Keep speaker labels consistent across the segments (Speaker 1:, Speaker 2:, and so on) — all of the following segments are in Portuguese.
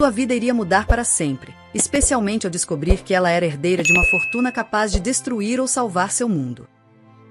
Speaker 1: Sua vida iria mudar para sempre, especialmente ao descobrir que ela era herdeira de uma fortuna capaz de destruir ou salvar seu mundo.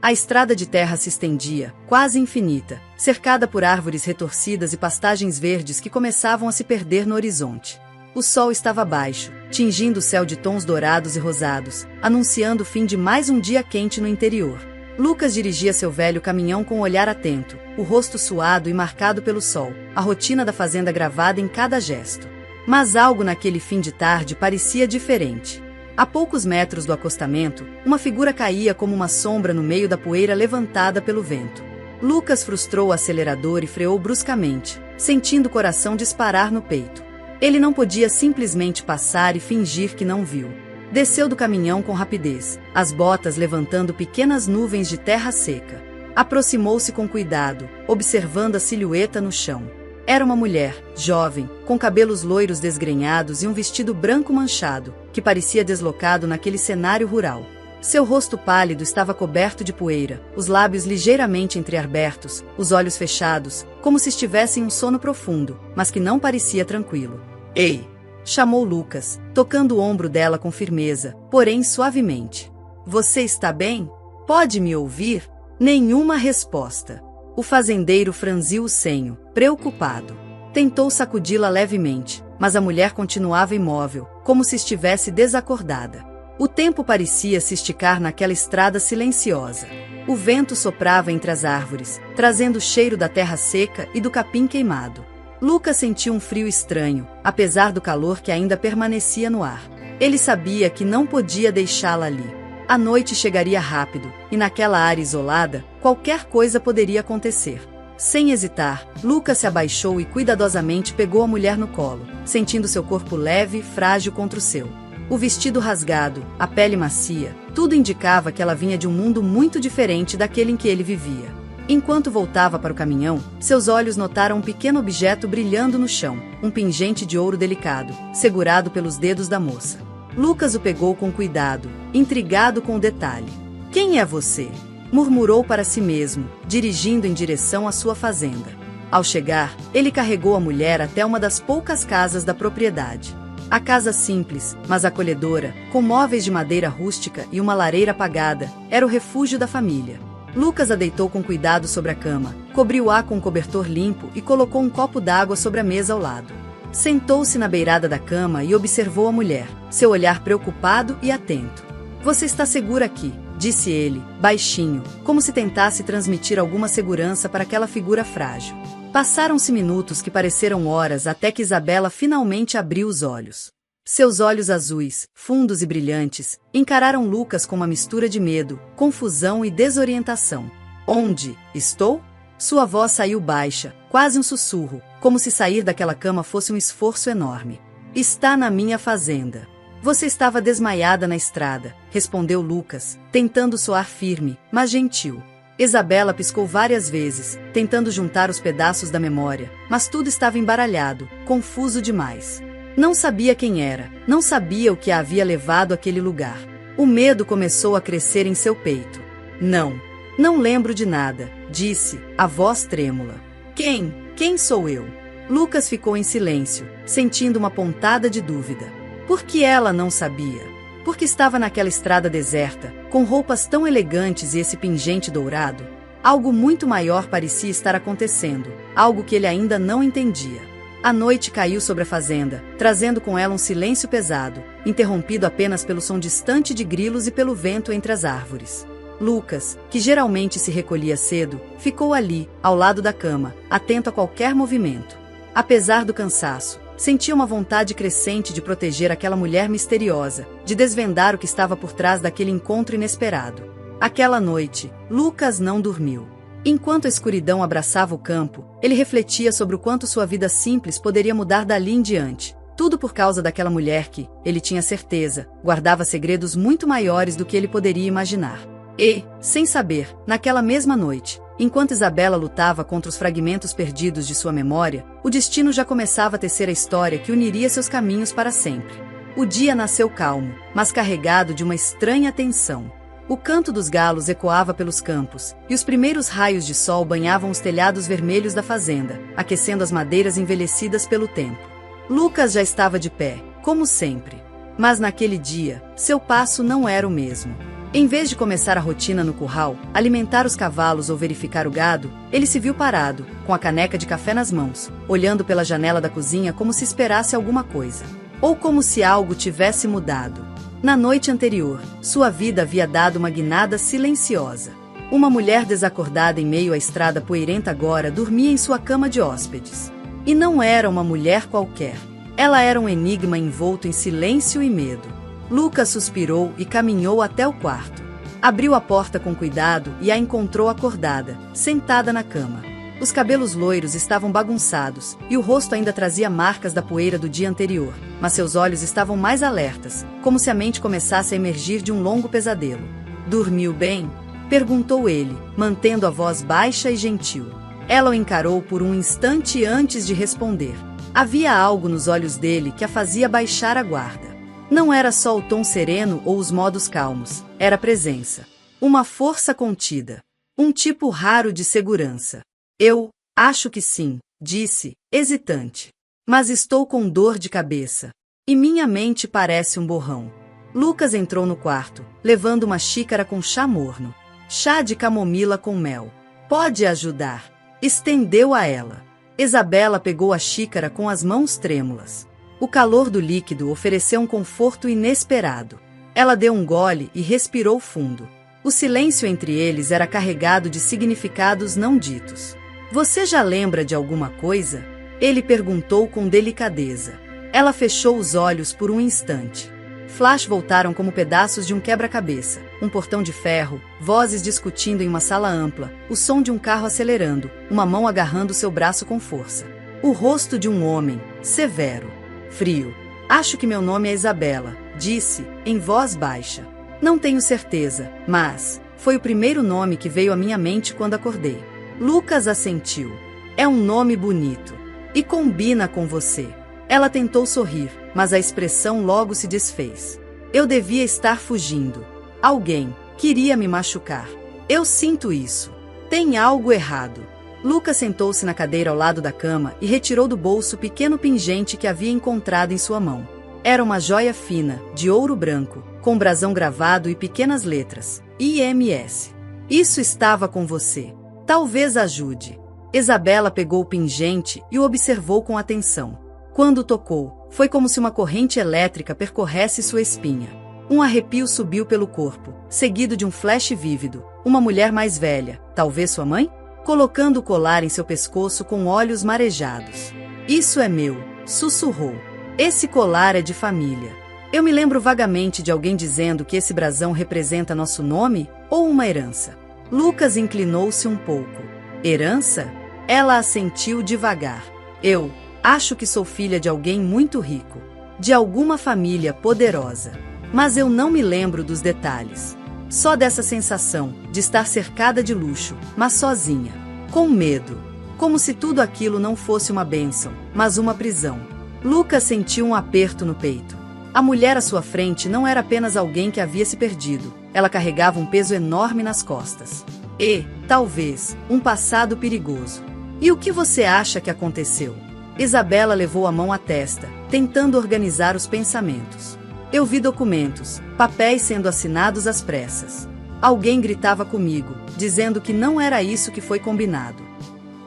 Speaker 1: A estrada de terra se estendia, quase infinita, cercada por árvores retorcidas e pastagens verdes que começavam a se perder no horizonte. O sol estava baixo, tingindo o céu de tons dourados e rosados, anunciando o fim de mais um dia quente no interior. Lucas dirigia seu velho caminhão com um olhar atento, o rosto suado e marcado pelo sol, a rotina da fazenda gravada em cada gesto. Mas algo naquele fim de tarde parecia diferente. A poucos metros do acostamento, uma figura caía como uma sombra no meio da poeira levantada pelo vento. Lucas frustrou o acelerador e freou bruscamente, sentindo o coração disparar no peito. Ele não podia simplesmente passar e fingir que não viu. Desceu do caminhão com rapidez, as botas levantando pequenas nuvens de terra seca. Aproximou-se com cuidado, observando a silhueta no chão. Era uma mulher, jovem, com cabelos loiros desgrenhados e um vestido branco manchado, que parecia deslocado naquele cenário rural. Seu rosto pálido estava coberto de poeira, os lábios ligeiramente entreabertos, os olhos fechados, como se estivesse em um sono profundo, mas que não parecia tranquilo. "Ei!" chamou Lucas, tocando o ombro dela com firmeza, porém suavemente. "Você está bem? Pode me ouvir?" Nenhuma resposta. O fazendeiro franziu o senho, preocupado. Tentou sacudi-la levemente, mas a mulher continuava imóvel, como se estivesse desacordada. O tempo parecia se esticar naquela estrada silenciosa. O vento soprava entre as árvores, trazendo o cheiro da terra seca e do capim queimado. Lucas sentiu um frio estranho, apesar do calor que ainda permanecia no ar. Ele sabia que não podia deixá-la ali. A noite chegaria rápido, e naquela área isolada, qualquer coisa poderia acontecer. Sem hesitar, Lucas se abaixou e cuidadosamente pegou a mulher no colo, sentindo seu corpo leve e frágil contra o seu. O vestido rasgado, a pele macia, tudo indicava que ela vinha de um mundo muito diferente daquele em que ele vivia. Enquanto voltava para o caminhão, seus olhos notaram um pequeno objeto brilhando no chão, um pingente de ouro delicado, segurado pelos dedos da moça. Lucas o pegou com cuidado, intrigado com o detalhe. "Quem é você?" murmurou para si mesmo, dirigindo em direção à sua fazenda. Ao chegar, ele carregou a mulher até uma das poucas casas da propriedade. A casa simples, mas acolhedora, com móveis de madeira rústica e uma lareira apagada, era o refúgio da família. Lucas a deitou com cuidado sobre a cama, cobriu-a com um cobertor limpo e colocou um copo d'água sobre a mesa ao lado. Sentou-se na beirada da cama e observou a mulher, seu olhar preocupado e atento. "Você está segura aqui", disse ele, baixinho, como se tentasse transmitir alguma segurança para aquela figura frágil. Passaram-se minutos que pareceram horas até que Isabela finalmente abriu os olhos. Seus olhos azuis, fundos e brilhantes, encararam Lucas com uma mistura de medo, confusão e desorientação. "Onde estou?" Sua voz saiu baixa, quase um sussurro, como se sair daquela cama fosse um esforço enorme. "Está na minha fazenda." "Você estava desmaiada na estrada", respondeu Lucas, tentando soar firme, mas gentil. Isabela piscou várias vezes, tentando juntar os pedaços da memória, mas tudo estava embaralhado, confuso demais. Não sabia quem era, não sabia o que a havia levado àquele lugar. O medo começou a crescer em seu peito. Não lembro de nada", disse, a voz trêmula. Quem sou eu?" Lucas ficou em silêncio, sentindo uma pontada de dúvida. Por que ela não sabia? Porque estava naquela estrada deserta, com roupas tão elegantes e esse pingente dourado? Algo muito maior parecia estar acontecendo, algo que ele ainda não entendia. A noite caiu sobre a fazenda, trazendo com ela um silêncio pesado, interrompido apenas pelo som distante de grilos e pelo vento entre as árvores. Lucas, que geralmente se recolhia cedo, ficou ali, ao lado da cama, atento a qualquer movimento. Apesar do cansaço, sentia uma vontade crescente de proteger aquela mulher misteriosa, de desvendar o que estava por trás daquele encontro inesperado. Aquela noite, Lucas não dormiu. Enquanto a escuridão abraçava o campo, ele refletia sobre o quanto sua vida simples poderia mudar dali em diante. Tudo por causa daquela mulher que, ele tinha certeza, guardava segredos muito maiores do que ele poderia imaginar. E, sem saber, naquela mesma noite, enquanto Isabela lutava contra os fragmentos perdidos de sua memória, o destino já começava a tecer a história que uniria seus caminhos para sempre. O dia nasceu calmo, mas carregado de uma estranha tensão. O canto dos galos ecoava pelos campos, e os primeiros raios de sol banhavam os telhados vermelhos da fazenda, aquecendo as madeiras envelhecidas pelo tempo. Lucas já estava de pé, como sempre. Mas naquele dia, seu passo não era o mesmo. Em vez de começar a rotina no curral, alimentar os cavalos ou verificar o gado, ele se viu parado, com a caneca de café nas mãos, olhando pela janela da cozinha como se esperasse alguma coisa. Ou como se algo tivesse mudado. Na noite anterior, sua vida havia dado uma guinada silenciosa. Uma mulher desacordada em meio à estrada poeirenta agora dormia em sua cama de hóspedes. E não era uma mulher qualquer. Ela era um enigma envolto em silêncio e medo. Lucas suspirou e caminhou até o quarto. Abriu a porta com cuidado e a encontrou acordada, sentada na cama. Os cabelos loiros estavam bagunçados e o rosto ainda trazia marcas da poeira do dia anterior, mas seus olhos estavam mais alertas, como se a mente começasse a emergir de um longo pesadelo. "Dormiu bem?" perguntou ele, mantendo a voz baixa e gentil. Ela o encarou por um instante antes de responder. Havia algo nos olhos dele que a fazia baixar a guarda. Não era só o tom sereno ou os modos calmos, era a presença. Uma força contida. Um tipo raro de segurança. "Eu acho que sim", disse, hesitante. "Mas estou com dor de cabeça. E minha mente parece um borrão." Lucas entrou no quarto, levando uma xícara com chá morno. "Chá de camomila com mel. Pode ajudar." Estendeu a ela. Isabela pegou a xícara com as mãos trêmulas. O calor do líquido ofereceu um conforto inesperado. Ela deu um gole e respirou fundo. O silêncio entre eles era carregado de significados não ditos. "Você já lembra de alguma coisa?" ele perguntou com delicadeza. Ela fechou os olhos por um instante. Flash voltaram como pedaços de um quebra-cabeça, um portão de ferro, vozes discutindo em uma sala ampla, o som de um carro acelerando, uma mão agarrando seu braço com força. O rosto de um homem, severo, frio. "Acho que meu nome é Isabela", disse, em voz baixa. "Não tenho certeza, mas foi o primeiro nome que veio à minha mente quando acordei." Lucas assentiu. "É um nome bonito. E combina com você." Ela tentou sorrir, mas a expressão logo se desfez. "Eu devia estar fugindo. Alguém queria me machucar. Eu sinto isso. Tem algo errado." Lucas sentou-se na cadeira ao lado da cama e retirou do bolso o pequeno pingente que havia encontrado em sua mão. Era uma joia fina, de ouro branco, com brasão gravado e pequenas letras, IMS. "Isso estava com você. Talvez ajude." Isabela pegou o pingente e o observou com atenção. Quando o tocou, foi como se uma corrente elétrica percorresse sua espinha. Um arrepio subiu pelo corpo, seguido de um flash vívido. Uma mulher mais velha, talvez sua mãe? Colocando o colar em seu pescoço com olhos marejados. "Isso é meu", sussurrou. "Esse colar é de família. Eu me lembro vagamente de alguém dizendo que esse brasão representa nosso nome ou uma herança." Lucas inclinou-se um pouco. "Herança?" Ela assentiu devagar. "Eu acho que sou filha de alguém muito rico, de alguma família poderosa. Mas eu não me lembro dos detalhes. Só dessa sensação de estar cercada de luxo, mas sozinha, com medo, como se tudo aquilo não fosse uma bênção, mas uma prisão." Lucas sentiu um aperto no peito. A mulher à sua frente não era apenas alguém que havia se perdido, ela carregava um peso enorme nas costas. E, talvez, um passado perigoso. "E o que você acha que aconteceu?" Isabela levou a mão à testa, tentando organizar os pensamentos. "Eu vi documentos, papéis sendo assinados às pressas. Alguém gritava comigo, dizendo que não era isso que foi combinado.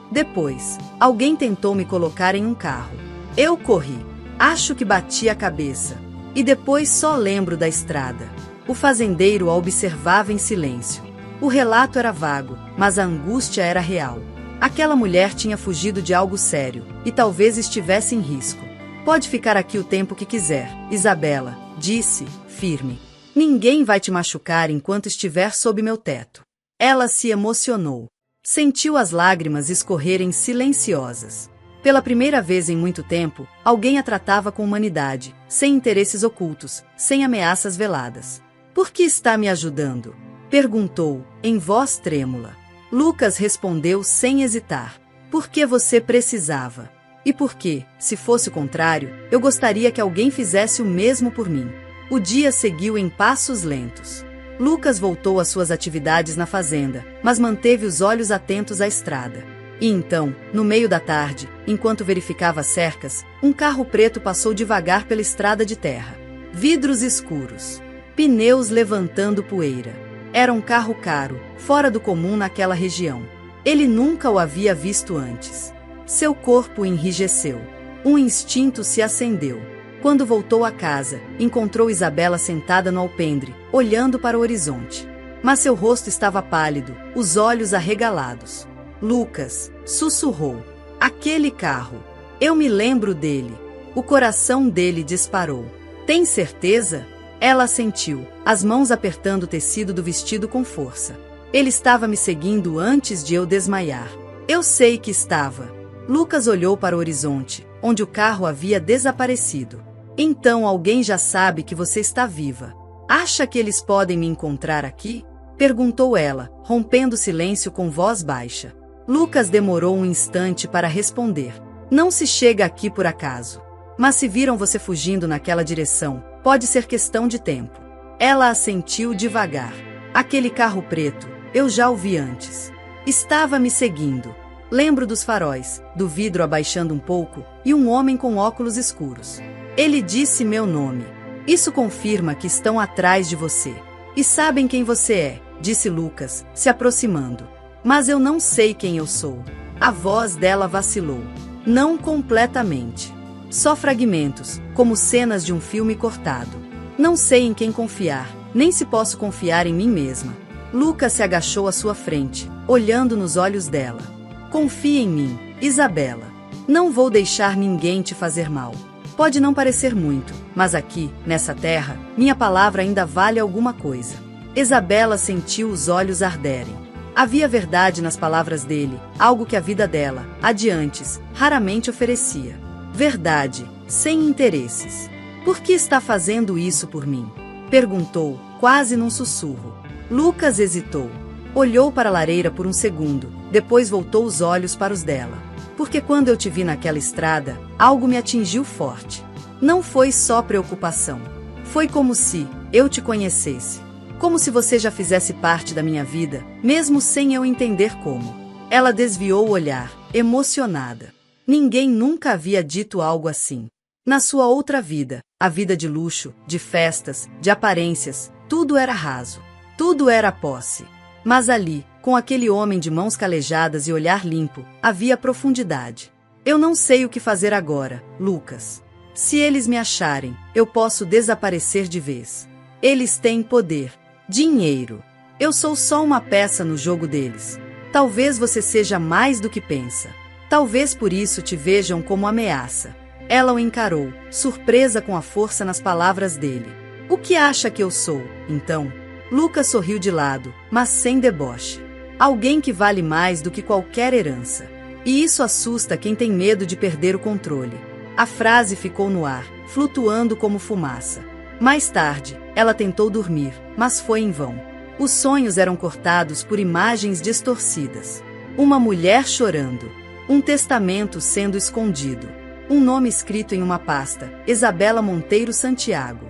Speaker 1: Depois, alguém tentou me colocar em um carro. Eu corri. Acho que bati a cabeça. E depois só lembro da estrada." O fazendeiro a observava em silêncio. O relato era vago, mas a angústia era real. Aquela mulher tinha fugido de algo sério, e talvez estivesse em risco. "Pode ficar aqui o tempo que quiser", Isabela disse, firme. "Ninguém vai te machucar enquanto estiver sob meu teto." Ela se emocionou. Sentiu as lágrimas escorrerem silenciosas. Pela primeira vez em muito tempo, alguém a tratava com humanidade, sem interesses ocultos, sem ameaças veladas. "Por que está me ajudando?" perguntou, em voz trêmula. Lucas respondeu sem hesitar. "Porque você precisava. E porque, se fosse o contrário, eu gostaria que alguém fizesse o mesmo por mim." O dia seguiu em passos lentos. Lucas voltou às suas atividades na fazenda, mas manteve os olhos atentos à estrada. E então, no meio da tarde, enquanto verificava as cercas, um carro preto passou devagar pela estrada de terra. Vidros escuros. Pneus levantando poeira. Era um carro caro, fora do comum naquela região. Ele nunca o havia visto antes. Seu corpo enrijeceu. Um instinto se acendeu. Quando voltou a casa, encontrou Isabela sentada no alpendre, olhando para o horizonte. Mas seu rosto estava pálido, os olhos arregalados. Lucas, sussurrou. Aquele carro. Eu me lembro dele. O coração dele disparou. Tem certeza? Ela assentiu, as mãos apertando o tecido do vestido com força. Ele estava me seguindo antes de eu desmaiar. Eu sei que estava. Lucas olhou para o horizonte, onde o carro havia desaparecido. Então alguém já sabe que você está viva. Acha que eles podem me encontrar aqui? Perguntou ela, rompendo o silêncio com voz baixa. Lucas demorou um instante para responder. Não se chega aqui por acaso. Mas se viram você fugindo naquela direção, pode ser questão de tempo. Ela assentiu devagar. Aquele carro preto, eu já o vi antes. Estava me seguindo. Lembro dos faróis, do vidro abaixando um pouco, e um homem com óculos escuros. Ele disse meu nome. Isso confirma que estão atrás de você. E sabem quem você é, disse Lucas, se aproximando. Mas eu não sei quem eu sou. A voz dela vacilou. Não completamente. Só fragmentos, como cenas de um filme cortado. Não sei em quem confiar, nem se posso confiar em mim mesma. Lucas se agachou à sua frente, olhando nos olhos dela. Confia em mim, Isabela. Não vou deixar ninguém te fazer mal. Pode não parecer muito, mas aqui, nessa terra, minha palavra ainda vale alguma coisa. Isabela sentiu os olhos arderem. Havia verdade nas palavras dele, algo que a vida dela, adiantes, raramente oferecia. Verdade, sem interesses. Por que está fazendo isso por mim? Perguntou, quase num sussurro. Lucas hesitou. Olhou para a lareira por um segundo, depois voltou os olhos para os dela. Porque quando eu te vi naquela estrada, algo me atingiu forte. Não foi só preocupação. Foi como se eu te conhecesse. Como se você já fizesse parte da minha vida, mesmo sem eu entender como. Ela desviou o olhar, emocionada. Ninguém nunca havia dito algo assim. Na sua outra vida, a vida de luxo, de festas, de aparências, tudo era raso. Tudo era posse. Mas ali, com aquele homem de mãos calejadas e olhar limpo, havia profundidade. Eu não sei o que fazer agora, Lucas. Se eles me acharem, eu posso desaparecer de vez. Eles têm poder, dinheiro. Eu sou só uma peça no jogo deles. Talvez você seja mais do que pensa. Talvez por isso te vejam como ameaça. Ela o encarou, surpresa com a força nas palavras dele. O que acha que eu sou, então? Lucas sorriu de lado, mas sem deboche. Alguém que vale mais do que qualquer herança. E isso assusta quem tem medo de perder o controle. A frase ficou no ar, flutuando como fumaça. Mais tarde, ela tentou dormir, mas foi em vão. Os sonhos eram cortados por imagens distorcidas. Uma mulher chorando. Um testamento sendo escondido. Um nome escrito em uma pasta, Isabela Monteiro Santiago.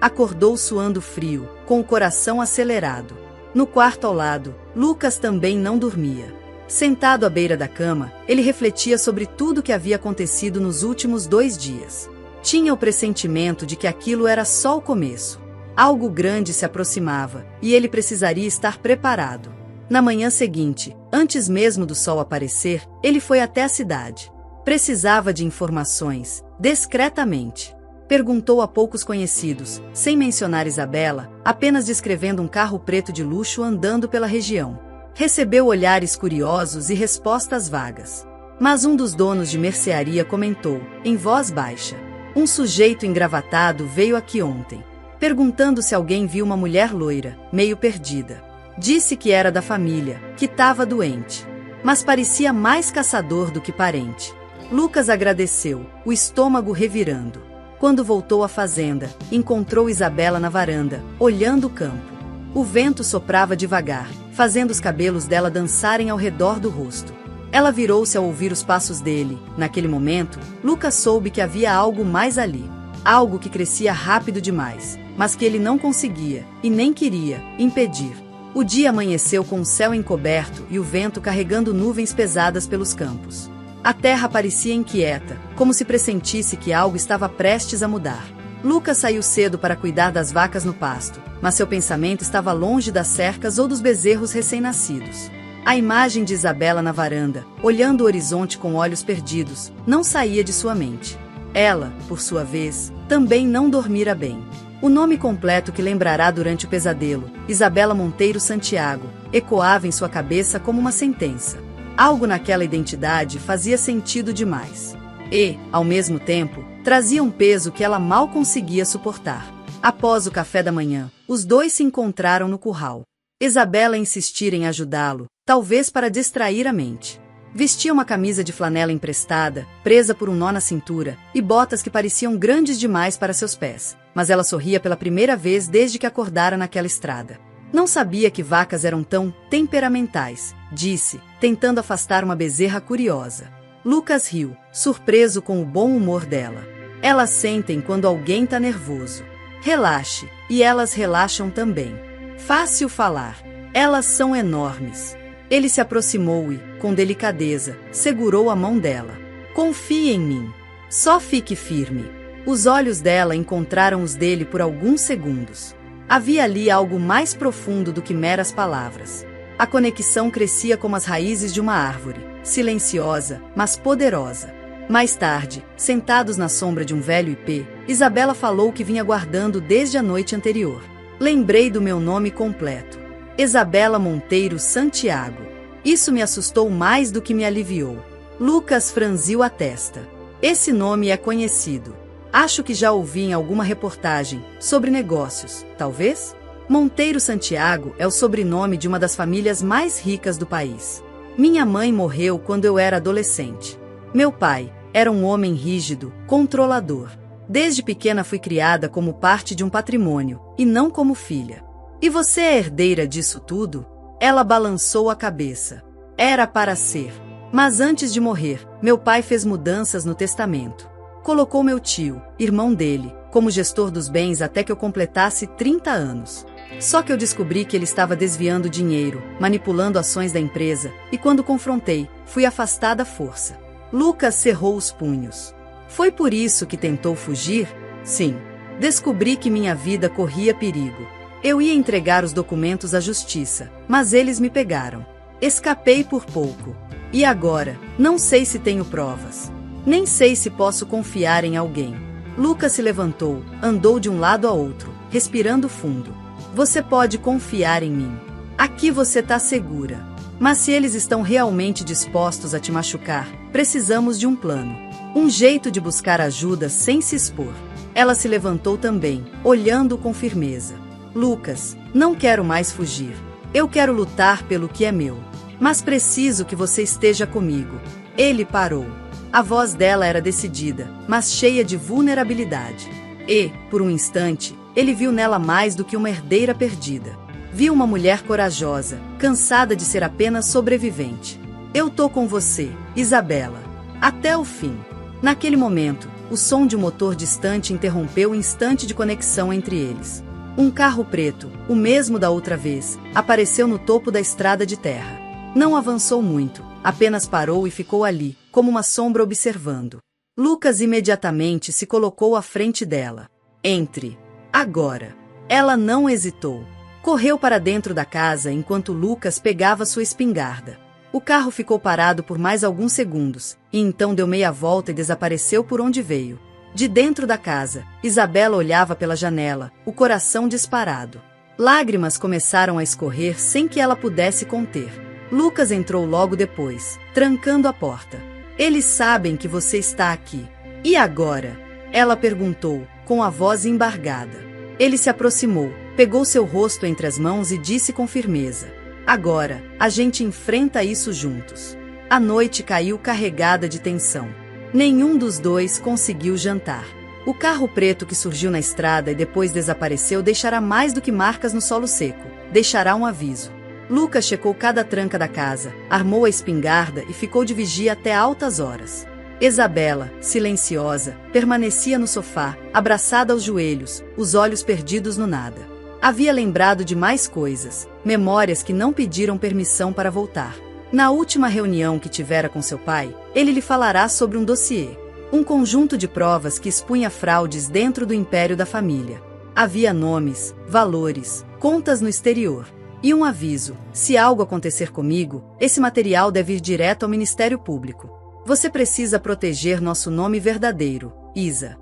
Speaker 1: Acordou suando frio, com o coração acelerado. No quarto ao lado, Lucas também não dormia. Sentado à beira da cama, ele refletia sobre tudo que havia acontecido nos últimos 2 dias. Tinha o pressentimento de que aquilo era só o começo. Algo grande se aproximava, e ele precisaria estar preparado. Na manhã seguinte, antes mesmo do sol aparecer, ele foi até a cidade. Precisava de informações, discretamente. Perguntou a poucos conhecidos, sem mencionar Isabela, apenas descrevendo um carro preto de luxo andando pela região. Recebeu olhares curiosos e respostas vagas. Mas um dos donos de mercearia comentou, em voz baixa: um sujeito engravatado veio aqui ontem, perguntando se alguém viu uma mulher loira, meio perdida. Disse que era da família, que estava doente. Mas parecia mais caçador do que parente. Lucas agradeceu, o estômago revirando. Quando voltou à fazenda, encontrou Isabela na varanda, olhando o campo. O vento soprava devagar, fazendo os cabelos dela dançarem ao redor do rosto. Ela virou-se ao ouvir os passos dele. Naquele momento, Lucas soube que havia algo mais ali. Algo que crescia rápido demais, mas que ele não conseguia, e nem queria, impedir. O dia amanheceu com o céu encoberto e o vento carregando nuvens pesadas pelos campos. A terra parecia inquieta, como se pressentisse que algo estava prestes a mudar. Lucas saiu cedo para cuidar das vacas no pasto, mas seu pensamento estava longe das cercas ou dos bezerros recém-nascidos. A imagem de Isabela na varanda, olhando o horizonte com olhos perdidos, não saía de sua mente. Ela, por sua vez, também não dormira bem. O nome completo que lembrará durante o pesadelo, Isabela Monteiro Santiago, ecoava em sua cabeça como uma sentença. Algo naquela identidade fazia sentido demais. E, ao mesmo tempo, trazia um peso que ela mal conseguia suportar. Após o café da manhã, os dois se encontraram no curral. Isabela insistira em ajudá-lo, talvez para distrair a mente. Vestia uma camisa de flanela emprestada, presa por um nó na cintura, e botas que pareciam grandes demais para seus pés. Mas ela sorria pela primeira vez desde que acordara naquela estrada. Não sabia que vacas eram tão temperamentais, disse, tentando afastar uma bezerra curiosa. Lucas riu, surpreso com o bom humor dela. Elas sentem quando alguém tá nervoso. Relaxe, e elas relaxam também. Fácil falar. Elas são enormes. Ele se aproximou e, com delicadeza, segurou a mão dela. Confie em mim. Só fique firme. Os olhos dela encontraram os dele por alguns segundos. Havia ali algo mais profundo do que meras palavras. A conexão crescia como as raízes de uma árvore, silenciosa, mas poderosa. Mais tarde, sentados na sombra de um velho ipê, Isabela falou o que vinha guardando desde a noite anterior. Lembrei do meu nome completo. Isabela Monteiro Santiago. Isso me assustou mais do que me aliviou. Lucas franziu a testa. Esse nome é conhecido. Acho que já ouvi em alguma reportagem sobre negócios, talvez? Monteiro Santiago é o sobrenome de uma das famílias mais ricas do país. Minha mãe morreu quando eu era adolescente. Meu pai era um homem rígido, controlador. Desde pequena fui criada como parte de um patrimônio, e não como filha. E você é herdeira disso tudo? Ela balançou a cabeça. Era para ser. Mas antes de morrer, meu pai fez mudanças no testamento. Colocou meu tio, irmão dele, como gestor dos bens até que eu completasse 30 anos. Só que eu descobri que ele estava desviando dinheiro, manipulando ações da empresa, e quando confrontei, fui afastada à força. Lucas cerrou os punhos. Foi por isso que tentou fugir? Sim. Descobri que minha vida corria perigo. Eu ia entregar os documentos à justiça, mas eles me pegaram. Escapei por pouco. E agora, não sei se tenho provas. Nem sei se posso confiar em alguém. Lucas se levantou, andou de um lado a outro, respirando fundo. Você pode confiar em mim. Aqui você tá segura. Mas se eles estão realmente dispostos a te machucar, precisamos de um plano. Um jeito de buscar ajuda sem se expor. Ela se levantou também, olhando com firmeza. Lucas, não quero mais fugir. Eu quero lutar pelo que é meu. Mas preciso que você esteja comigo. Ele parou. A voz dela era decidida, mas cheia de vulnerabilidade. E, por um instante, ele viu nela mais do que uma herdeira perdida. Viu uma mulher corajosa, cansada de ser apenas sobrevivente. Eu tô com você, Isabela. Até o fim. Naquele momento, o som de um motor distante interrompeu o instante de conexão entre eles. Um carro preto, o mesmo da outra vez, apareceu no topo da estrada de terra. Não avançou muito, apenas parou e ficou ali, como uma sombra observando. Lucas imediatamente se colocou à frente dela. Entre. Agora. Ela não hesitou. Correu para dentro da casa enquanto Lucas pegava sua espingarda. O carro ficou parado por mais alguns segundos, e então deu meia volta e desapareceu por onde veio. De dentro da casa, Isabela olhava pela janela, o coração disparado. Lágrimas começaram a escorrer sem que ela pudesse conter. Lucas entrou logo depois, trancando a porta. Eles sabem que você está aqui. E agora? Ela perguntou, com a voz embargada. Ele se aproximou, pegou seu rosto entre as mãos e disse com firmeza. Agora, a gente enfrenta isso juntos. A noite caiu carregada de tensão. Nenhum dos dois conseguiu jantar. O carro preto que surgiu na estrada e depois desapareceu deixará mais do que marcas no solo seco. Deixará um aviso. Lucas checou cada tranca da casa, armou a espingarda e ficou de vigia até altas horas. Isabela, silenciosa, permanecia no sofá, abraçada aos joelhos, os olhos perdidos no nada. Havia lembrado de mais coisas, memórias que não pediram permissão para voltar. Na última reunião que tivera com seu pai, ele lhe falará sobre um dossiê. Um conjunto de provas que expunha fraudes dentro do império da família. Havia nomes, valores, contas no exterior. E um aviso: se algo acontecer comigo, esse material deve ir direto ao Ministério Público. Você precisa proteger nosso nome verdadeiro, Isa.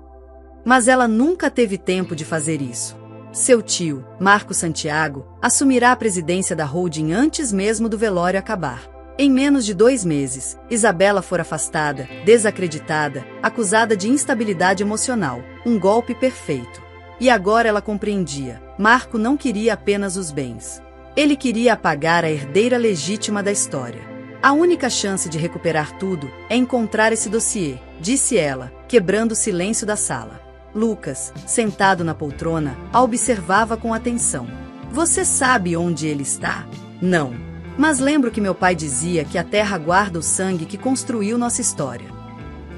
Speaker 1: Mas ela nunca teve tempo de fazer isso. Seu tio, Marco Santiago, assumirá a presidência da holding antes mesmo do velório acabar. Em menos de 2 meses, Isabela fora afastada, desacreditada, acusada de instabilidade emocional, um golpe perfeito. E agora ela compreendia: Marco não queria apenas os bens. Ele queria apagar a herdeira legítima da história. A única chance de recuperar tudo é encontrar esse dossiê, disse ela, quebrando o silêncio da sala. Lucas, sentado na poltrona, a observava com atenção. Você sabe onde ele está? Não. Mas lembro que meu pai dizia que a terra guarda o sangue que construiu nossa história.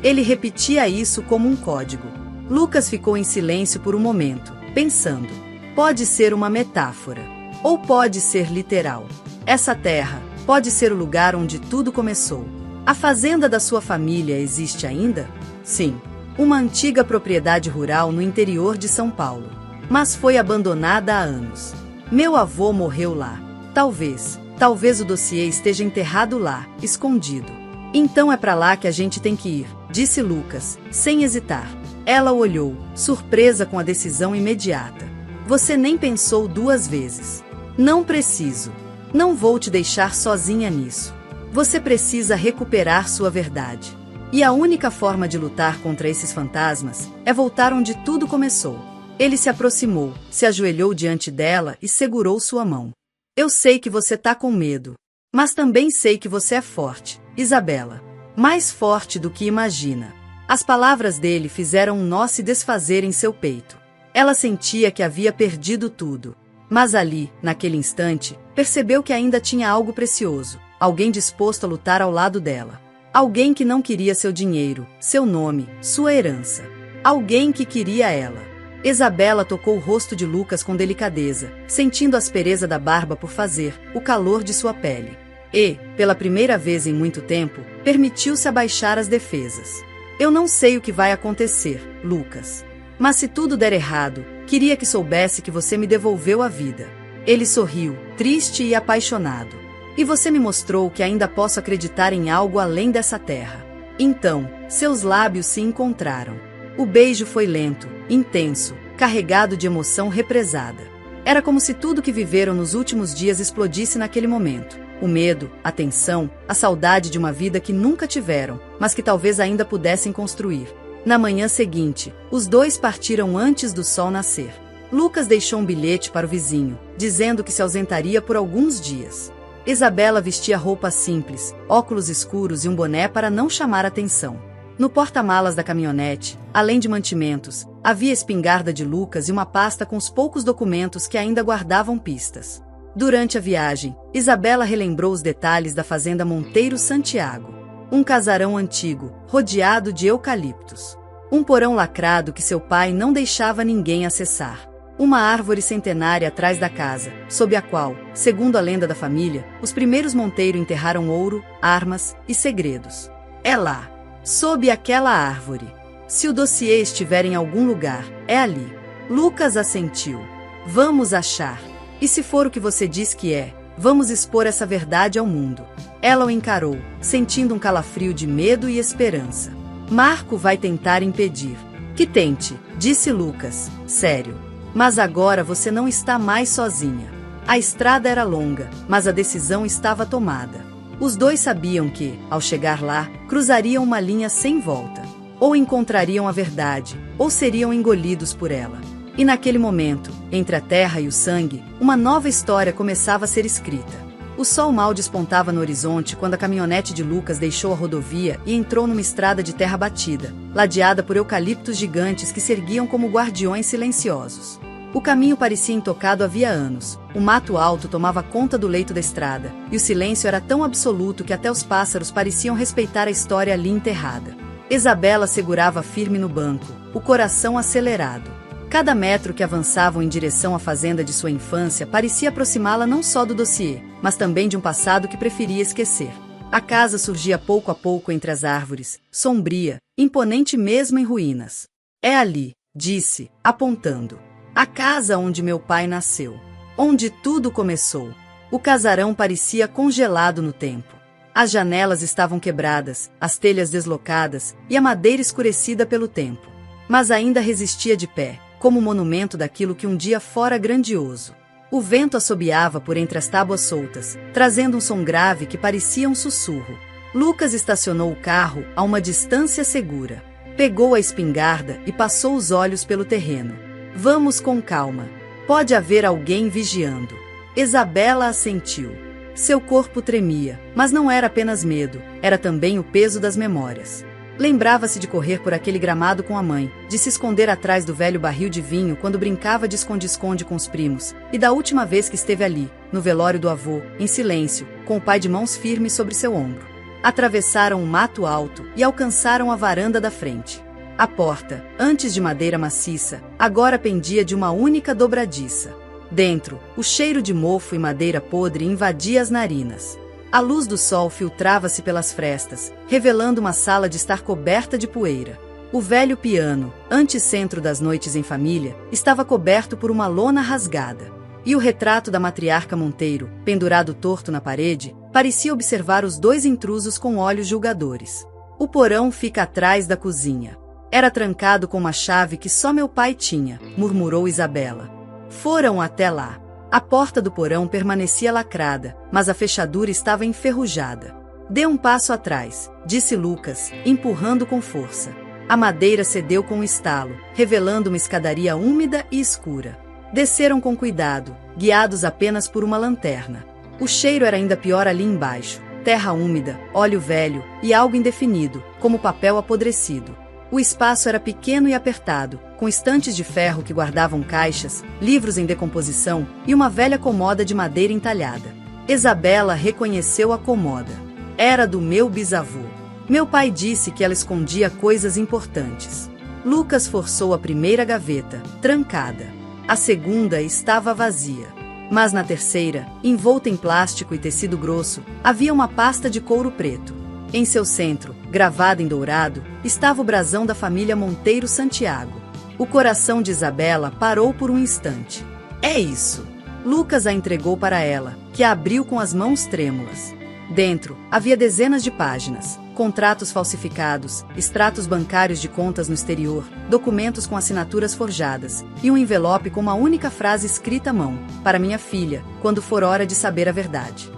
Speaker 1: Ele repetia isso como um código. Lucas ficou em silêncio por um momento, pensando. Pode ser uma metáfora. Ou pode ser literal. Essa terra pode ser o lugar onde tudo começou. A fazenda da sua família existe ainda? Sim. Uma antiga propriedade rural no interior de São Paulo. Mas foi abandonada há anos. Meu avô morreu lá. Talvez o dossiê esteja enterrado lá, escondido. Então é para lá que a gente tem que ir, disse Lucas, sem hesitar. Ela o olhou, surpresa com a decisão imediata. Você nem pensou 2 vezes. Não preciso. Não vou te deixar sozinha nisso. Você precisa recuperar sua verdade. E a única forma de lutar contra esses fantasmas é voltar onde tudo começou. Ele se aproximou, se ajoelhou diante dela e segurou sua mão. Eu sei que você tá com medo. Mas também sei que você é forte, Isabela. Mais forte do que imagina. As palavras dele fizeram um nó se desfazer em seu peito. Ela sentia que havia perdido tudo. Mas ali, naquele instante, percebeu que ainda tinha algo precioso. Alguém disposto a lutar ao lado dela. Alguém que não queria seu dinheiro, seu nome, sua herança. Alguém que queria ela. Isabela tocou o rosto de Lucas com delicadeza, sentindo a aspereza da barba por fazer, o calor de sua pele. E, pela primeira vez em muito tempo, permitiu-se abaixar as defesas. Eu não sei o que vai acontecer, Lucas. Mas se tudo der errado, queria que soubesse que você me devolveu a vida. Ele sorriu, triste e apaixonado. E você me mostrou que ainda posso acreditar em algo além dessa terra. Então, seus lábios se encontraram. O beijo foi lento, intenso, carregado de emoção represada. Era como se tudo que viveram nos últimos dias explodisse naquele momento. O medo, a tensão, a saudade de uma vida que nunca tiveram, mas que talvez ainda pudessem construir. Na manhã seguinte, os dois partiram antes do sol nascer. Lucas deixou um bilhete para o vizinho, dizendo que se ausentaria por alguns dias. Isabela vestia roupa simples, óculos escuros e um boné para não chamar atenção. No porta-malas da caminhonete, além de mantimentos, havia a espingarda de Lucas e uma pasta com os poucos documentos que ainda guardavam pistas. Durante a viagem, Isabela relembrou os detalhes da fazenda Monteiro Santiago. Um casarão antigo, rodeado de eucaliptos. Um porão lacrado que seu pai não deixava ninguém acessar. Uma árvore centenária atrás da casa, sob a qual, segundo a lenda da família, os primeiros Monteiro enterraram ouro, armas e segredos. É lá, sob aquela árvore. Se o dossiê estiver em algum lugar, é ali. Lucas assentiu. Vamos achar. E se for o que você diz que é, vamos expor essa verdade ao mundo. Ela o encarou, sentindo um calafrio de medo e esperança. Marco vai tentar impedir. Que tente, disse Lucas, sério. Mas agora você não está mais sozinha. A estrada era longa, mas a decisão estava tomada. Os dois sabiam que, ao chegar lá, cruzariam uma linha sem volta. Ou encontrariam a verdade, ou seriam engolidos por ela. E naquele momento, entre a terra e o sangue, uma nova história começava a ser escrita. O sol mal despontava no horizonte quando a caminhonete de Lucas deixou a rodovia e entrou numa estrada de terra batida, ladeada por eucaliptos gigantes que se erguiam como guardiões silenciosos. O caminho parecia intocado havia anos, o mato alto tomava conta do leito da estrada, e o silêncio era tão absoluto que até os pássaros pareciam respeitar a história ali enterrada. Isabela segurava firme no banco, o coração acelerado. Cada metro que avançavam em direção à fazenda de sua infância parecia aproximá-la não só do dossiê, mas também de um passado que preferia esquecer. A casa surgia pouco a pouco entre as árvores, sombria, imponente mesmo em ruínas. É ali, disse, apontando. A casa onde meu pai nasceu. Onde tudo começou. O casarão parecia congelado no tempo. As janelas estavam quebradas, as telhas deslocadas e a madeira escurecida pelo tempo. Mas ainda resistia de pé, como monumento daquilo que um dia fora grandioso. O vento assobiava por entre as tábuas soltas, trazendo um som grave que parecia um sussurro. Lucas estacionou o carro a uma distância segura. Pegou a espingarda e passou os olhos pelo terreno. Vamos com calma. Pode haver alguém vigiando. Isabela assentiu. Seu corpo tremia, mas não era apenas medo, era também o peso das memórias. Lembrava-se de correr por aquele gramado com a mãe, de se esconder atrás do velho barril de vinho quando brincava de esconde-esconde com os primos, e da última vez que esteve ali, no velório do avô, em silêncio, com o pai de mãos firmes sobre seu ombro. Atravessaram um mato alto e alcançaram a varanda da frente. A porta, antes de madeira maciça, agora pendia de uma única dobradiça. Dentro, o cheiro de mofo e madeira podre invadia as narinas. A luz do sol filtrava-se pelas frestas, revelando uma sala de estar coberta de poeira. O velho piano, antecentro das noites em família, estava coberto por uma lona rasgada. E o retrato da matriarca Monteiro, pendurado torto na parede, parecia observar os dois intrusos com olhos julgadores. O porão fica atrás da cozinha. Era trancado com uma chave que só meu pai tinha, murmurou Isabela. Foram até lá. A porta do porão permanecia lacrada, mas a fechadura estava enferrujada. Dê um passo atrás, disse Lucas, empurrando com força. A madeira cedeu com um estalo, revelando uma escadaria úmida e escura. Desceram com cuidado, guiados apenas por uma lanterna. O cheiro era ainda pior ali embaixo. Terra úmida, óleo velho e algo indefinido, como papel apodrecido. O espaço era pequeno e apertado, com estantes de ferro que guardavam caixas, livros em decomposição e uma velha comoda de madeira entalhada. Isabela reconheceu a comoda. Era do meu bisavô. Meu pai disse que ela escondia coisas importantes. Lucas forçou a primeira gaveta, trancada. A segunda estava vazia. Mas na terceira, envolta em plástico e tecido grosso, havia uma pasta de couro preto. Em seu centro, gravado em dourado, estava o brasão da família Monteiro Santiago. O coração de Isabela parou por um instante. É isso! Lucas a entregou para ela, que a abriu com as mãos trêmulas. Dentro, havia dezenas de páginas, contratos falsificados, extratos bancários de contas no exterior, documentos com assinaturas forjadas, e um envelope com uma única frase escrita à mão, para minha filha, quando for hora de saber a verdade.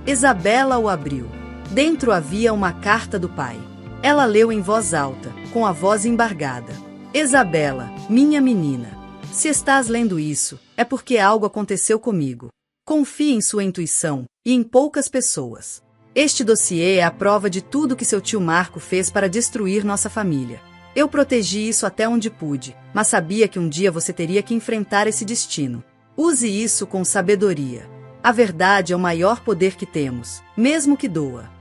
Speaker 1: Isabela o abriu. Dentro havia uma carta do pai. Ela leu em voz alta, com a voz embargada. Isabela, minha menina, se estás lendo isso, é porque algo aconteceu comigo. Confie em sua intuição, e em poucas pessoas. Este dossiê é a prova de tudo que seu tio Marco fez para destruir nossa família. Eu protegi isso até onde pude, mas sabia que um dia você teria que enfrentar esse destino. Use isso com sabedoria. A verdade é o maior poder que temos, mesmo que doa.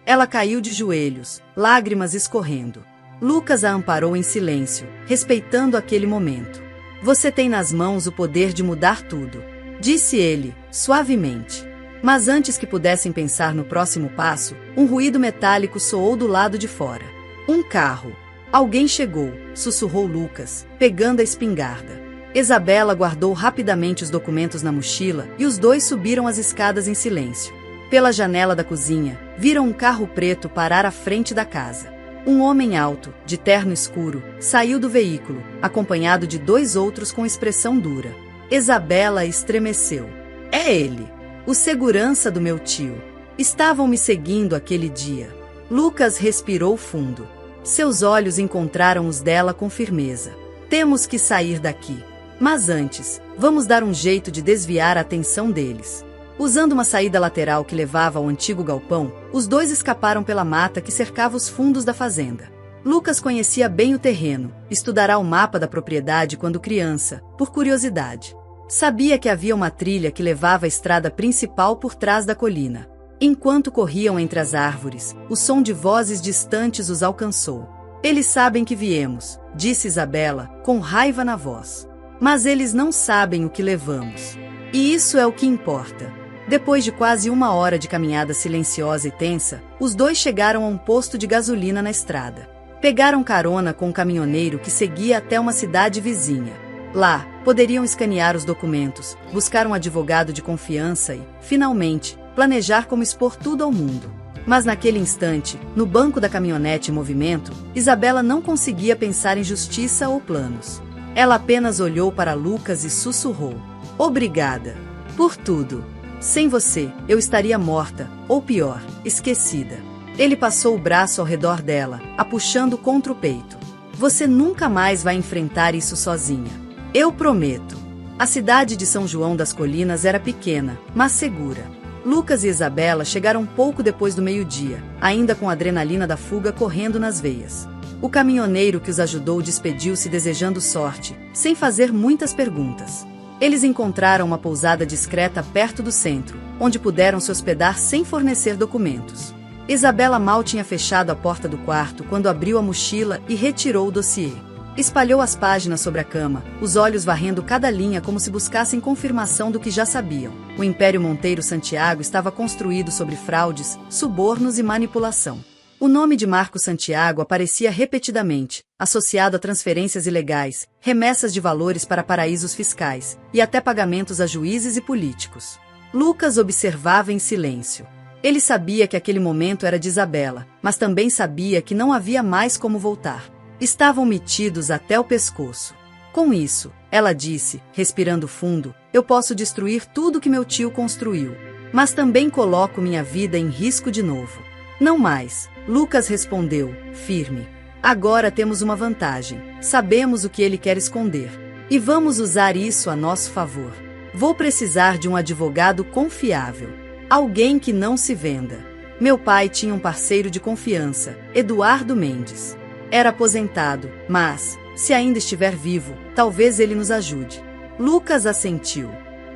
Speaker 1: Ela caiu de joelhos, lágrimas escorrendo. Lucas a amparou em silêncio, respeitando aquele momento. Você tem nas mãos o poder de mudar tudo, disse ele, suavemente. Mas antes que pudessem pensar no próximo passo, um ruído metálico soou do lado de fora. Um carro. Alguém chegou, sussurrou Lucas, pegando a espingarda. Isabela guardou rapidamente os documentos na mochila e os dois subiram as escadas em silêncio. Pela janela da cozinha, viram um carro preto parar à frente da casa. Um homem alto, de terno escuro, saiu do veículo, acompanhado de dois outros com expressão dura. Isabela estremeceu. É ele! O segurança do meu tio. Estavam me seguindo aquele dia. Lucas respirou fundo. Seus olhos encontraram os dela com firmeza. Temos que sair daqui. Mas antes, vamos dar um jeito de desviar a atenção deles. Usando uma saída lateral que levava ao antigo galpão, os dois escaparam pela mata que cercava os fundos da fazenda. Lucas conhecia bem o terreno, estudara o mapa da propriedade quando criança, por curiosidade. Sabia que havia uma trilha que levava à estrada principal por trás da colina. Enquanto corriam entre as árvores, o som de vozes distantes os alcançou. Eles sabem que viemos, disse Isabela, com raiva na voz. Mas eles não sabem o que levamos. E isso é o que importa. Depois de quase 1 hora de caminhada silenciosa e tensa, os dois chegaram a um posto de gasolina na estrada. Pegaram carona com um caminhoneiro que seguia até uma cidade vizinha. Lá, poderiam escanear os documentos, buscar um advogado de confiança e, finalmente, planejar como expor tudo ao mundo. Mas naquele instante, no banco da caminhonete em movimento, Isabela não conseguia pensar em justiça ou planos. Ela apenas olhou para Lucas e sussurrou: "Obrigada. Por tudo. Sem você, eu estaria morta, ou pior, esquecida." Ele passou o braço ao redor dela, a puxando contra o peito. "Você nunca mais vai enfrentar isso sozinha. Eu prometo." A cidade de São João das Colinas era pequena, mas segura. Lucas e Isabela chegaram pouco depois do meio-dia, ainda com a adrenalina da fuga correndo nas veias. O caminhoneiro que os ajudou despediu-se desejando sorte, sem fazer muitas perguntas. Eles encontraram uma pousada discreta perto do centro, onde puderam se hospedar sem fornecer documentos. Isabela mal tinha fechado a porta do quarto quando abriu a mochila e retirou o dossiê. Espalhou as páginas sobre a cama, os olhos varrendo cada linha como se buscassem confirmação do que já sabiam. O Império Monteiro Santiago estava construído sobre fraudes, subornos e manipulação. O nome de Marco Santiago aparecia repetidamente, associado a transferências ilegais, remessas de valores para paraísos fiscais, e até pagamentos a juízes e políticos. Lucas observava em silêncio. Ele sabia que aquele momento era de Isabela, mas também sabia que não havia mais como voltar. Estavam metidos até o pescoço. "Com isso," ela disse, respirando fundo, "eu posso destruir tudo que meu tio construiu. Mas também coloco minha vida em risco de novo." "Não mais," Lucas respondeu, firme. "Agora temos uma vantagem. Sabemos o que ele quer esconder. E vamos usar isso a nosso favor. Vou precisar de um advogado confiável. Alguém que não se venda. Meu pai tinha um parceiro de confiança, Eduardo Mendes. Era aposentado, mas, se ainda estiver vivo, talvez ele nos ajude." Lucas assentiu.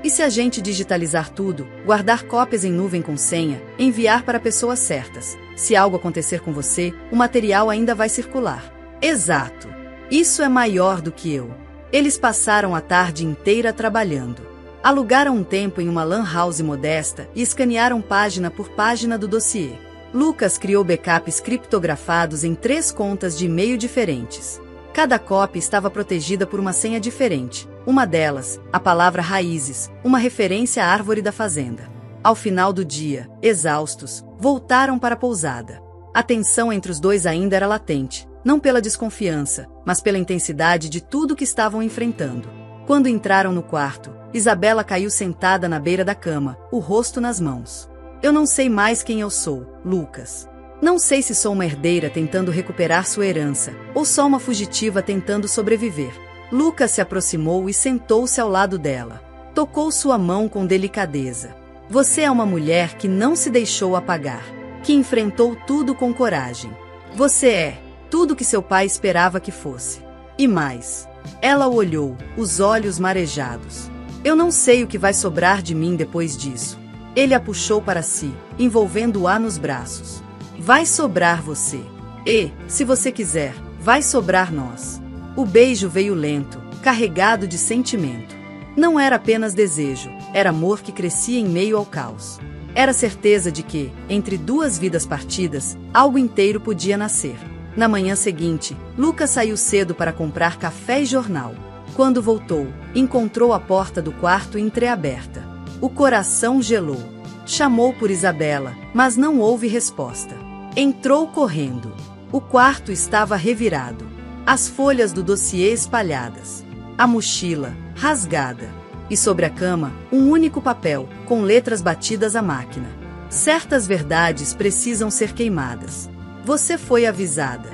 Speaker 1: "E se a gente digitalizar tudo, guardar cópias em nuvem com senha, enviar para pessoas certas? Se algo acontecer com você, o material ainda vai circular." "Exato. Isso é maior do que eu." Eles passaram a tarde inteira trabalhando. Alugaram um tempo em uma lan house modesta e escanearam página por página do dossiê. Lucas criou backups criptografados em 3 contas de e-mail diferentes. Cada cópia estava protegida por uma senha diferente. Uma delas, a palavra raízes, uma referência à árvore da fazenda. Ao final do dia, exaustos, voltaram para a pousada. A tensão entre os dois ainda era latente, não pela desconfiança, mas pela intensidade de tudo que estavam enfrentando. Quando entraram no quarto, Isabela caiu sentada na beira da cama, o rosto nas mãos. "Eu não sei mais quem eu sou, Lucas. Não sei se sou uma herdeira tentando recuperar sua herança, ou só uma fugitiva tentando sobreviver." Lucas se aproximou e sentou-se ao lado dela. Tocou sua mão com delicadeza. "Você é uma mulher que não se deixou apagar, que enfrentou tudo com coragem. Você é tudo que seu pai esperava que fosse. E mais." Ela o olhou, os olhos marejados. "Eu não sei o que vai sobrar de mim depois disso." Ele a puxou para si, envolvendo-a nos braços. "Vai sobrar você. E, se você quiser, vai sobrar nós." O beijo veio lento, carregado de sentimento. Não era apenas desejo, era amor que crescia em meio ao caos. Era certeza de que, entre 2 vidas partidas, algo inteiro podia nascer. Na manhã seguinte, Lucas saiu cedo para comprar café e jornal. Quando voltou, encontrou a porta do quarto entreaberta. O coração gelou. Chamou por Isabela, mas não houve resposta. Entrou correndo. O quarto estava revirado. As folhas do dossiê espalhadas. A mochila, rasgada. E sobre a cama, um único papel, com letras batidas à máquina. "Certas verdades precisam ser queimadas. Você foi avisada."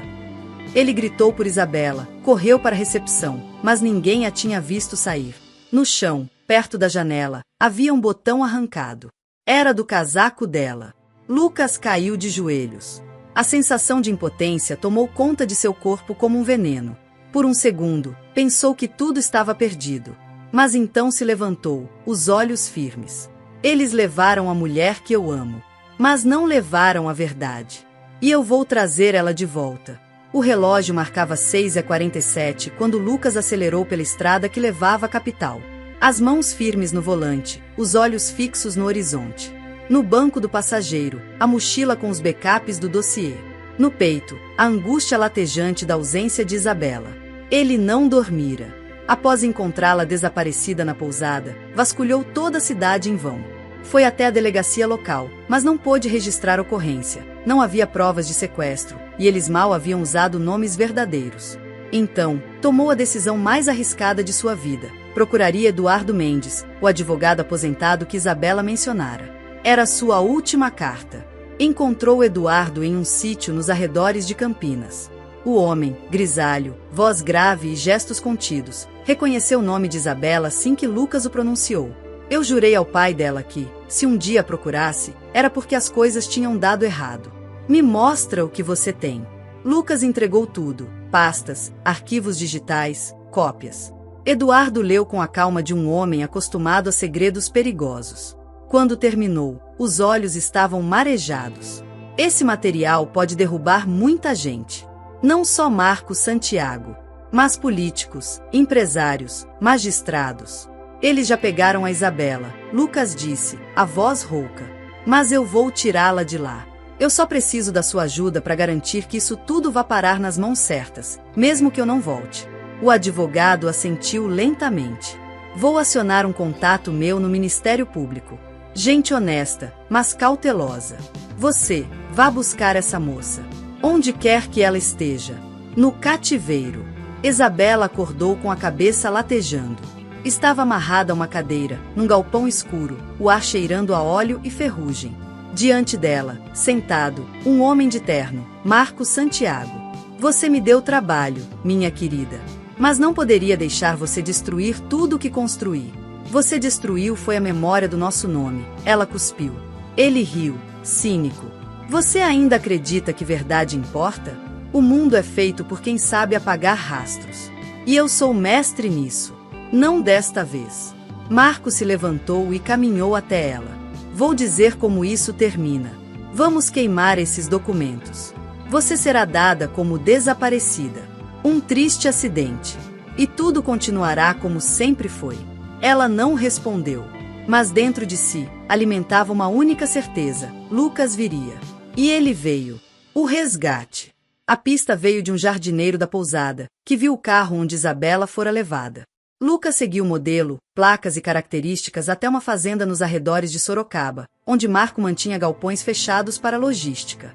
Speaker 1: Ele gritou por Isabela, correu para a recepção, mas ninguém a tinha visto sair. No chão, perto da janela, havia um botão arrancado. Era do casaco dela. Lucas caiu de joelhos. A sensação de impotência tomou conta de seu corpo como um veneno. Por um segundo, pensou que tudo estava perdido. Mas então se levantou, os olhos firmes. "Eles levaram a mulher que eu amo. Mas não levaram a verdade. E eu vou trazer ela de volta." O relógio marcava 6h47 quando Lucas acelerou pela estrada que levava à capital. As mãos firmes no volante, os olhos fixos no horizonte. No banco do passageiro, a mochila com os backups do dossiê. No peito, a angústia latejante da ausência de Isabela. Ele não dormira. Após encontrá-la desaparecida na pousada, vasculhou toda a cidade em vão. Foi até a delegacia local, mas não pôde registrar ocorrência. Não havia provas de sequestro, e eles mal haviam usado nomes verdadeiros. Então, tomou a decisão mais arriscada de sua vida. Procuraria Eduardo Mendes, o advogado aposentado que Isabela mencionara. Era sua última carta. Encontrou Eduardo em um sítio nos arredores de Campinas. O homem, grisalho, voz grave e gestos contidos, reconheceu o nome de Isabela assim que Lucas o pronunciou. Eu jurei ao pai dela que, se um dia a procurasse, era porque as coisas tinham dado errado. Me mostra o que você tem. Lucas entregou tudo: pastas, arquivos digitais, cópias. Eduardo leu com a calma de um homem acostumado a segredos perigosos. Quando terminou, os olhos estavam marejados. Esse material pode derrubar muita gente. Não só Marco Santiago, mas políticos, empresários, magistrados. Eles já pegaram a Isabela, Lucas disse, a voz rouca. Mas eu vou tirá-la de lá. Eu só preciso da sua ajuda para garantir que isso tudo vá parar nas mãos certas, mesmo que eu não volte. O advogado assentiu lentamente. Vou acionar um contato meu no Ministério Público. Gente honesta, mas cautelosa. Você, vá buscar essa moça. Onde quer que ela esteja. No cativeiro. Isabela acordou com a cabeça latejando. Estava amarrada a uma cadeira, num galpão escuro, o ar cheirando a óleo e ferrugem. Diante dela, sentado, um homem de terno, Marco Santiago. Você me deu trabalho, minha querida. Mas não poderia deixar você destruir tudo o que construí. Você destruiu foi a memória do nosso nome. Ela cuspiu. Ele riu, cínico. Você ainda acredita que verdade importa? O mundo é feito por quem sabe apagar rastros. E eu sou mestre nisso. Não desta vez. Marco se levantou e caminhou até ela. Vou dizer como isso termina. Vamos queimar esses documentos. Você será dada como desaparecida. Um triste acidente. E tudo continuará como sempre foi. Ela não respondeu. Mas dentro de si, alimentava uma única certeza: Lucas viria. E ele veio. O resgate. A pista veio de um jardineiro da pousada, que viu o carro onde Isabela fora levada. Lucas seguiu o modelo, placas e características até uma fazenda nos arredores de Sorocaba, onde Marco mantinha galpões fechados para logística.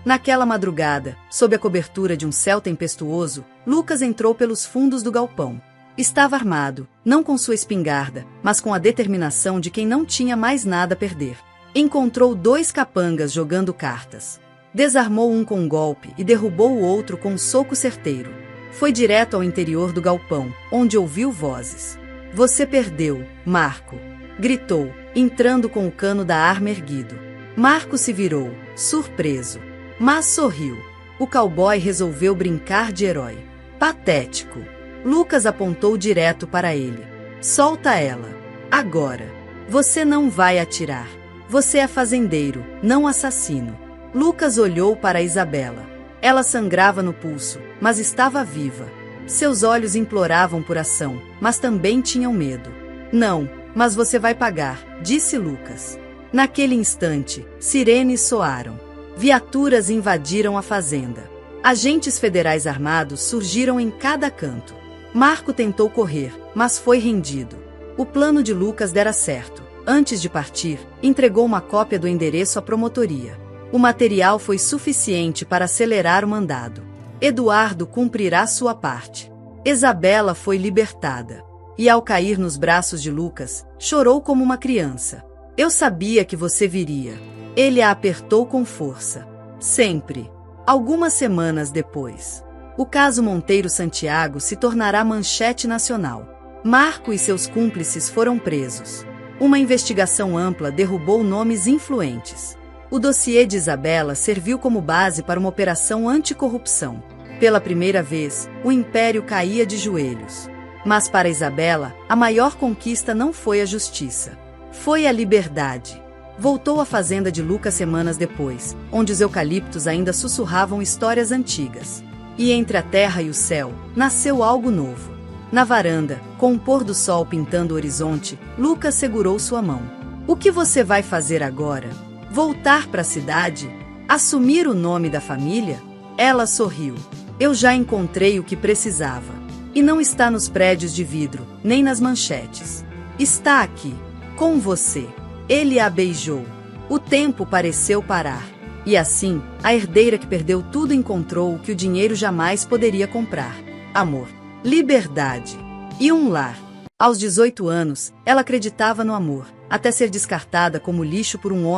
Speaker 1: Naquela madrugada, sob a cobertura de um céu tempestuoso, Lucas entrou pelos fundos do galpão. Estava armado, não com sua espingarda, mas com a determinação de quem não tinha mais nada a perder. Encontrou 2 capangas jogando cartas. Desarmou um com um golpe e derrubou o outro com um soco certeiro. Foi direto ao interior do galpão, onde ouviu vozes. Você perdeu, Marco! Gritou, entrando com o cano da arma erguido. Marco se virou, surpreso. Mas sorriu. O cowboy resolveu brincar de herói. Patético. Lucas apontou direto para ele. Solta ela. Agora. Você não vai atirar. Você é fazendeiro, não assassino. Lucas olhou para Isabela. Ela sangrava no pulso, mas estava viva. Seus olhos imploravam por ação, mas também tinham medo. Não, mas você vai pagar, disse Lucas. Naquele instante, sirenes soaram. Viaturas invadiram a fazenda. Agentes federais armados surgiram em cada canto. Marco tentou correr, mas foi rendido. O plano de Lucas dera certo. Antes de partir, entregou uma cópia do endereço à promotoria. O material foi suficiente para acelerar o mandado. Eduardo cumprirá sua parte. Isabela foi libertada. E ao cair nos braços de Lucas, chorou como uma criança. Eu sabia que você viria. Ele a apertou com força. Sempre. Algumas semanas depois. O caso Monteiro Santiago se tornará manchete nacional. Marco e seus cúmplices foram presos. Uma investigação ampla derrubou nomes influentes. O dossiê de Isabela serviu como base para uma operação anticorrupção. Pela primeira vez, o império caía de joelhos. Mas para Isabela, a maior conquista não foi a justiça. Foi a liberdade. Voltou à fazenda de Lucas semanas depois, onde os eucaliptos ainda sussurravam histórias antigas. E entre a terra e o céu, nasceu algo novo. Na varanda, com o pôr do sol pintando o horizonte, Lucas segurou sua mão. O que você vai fazer agora? Voltar para a cidade? Assumir o nome da família? Ela sorriu. Eu já encontrei o que precisava. E não está nos prédios de vidro, nem nas manchetes. Está aqui, com você. Ele a beijou. O tempo pareceu parar. E assim, a herdeira que perdeu tudo encontrou o que o dinheiro jamais poderia comprar: amor, liberdade e um lar. Aos 18 anos, ela acreditava no amor, até ser descartada como lixo por um homem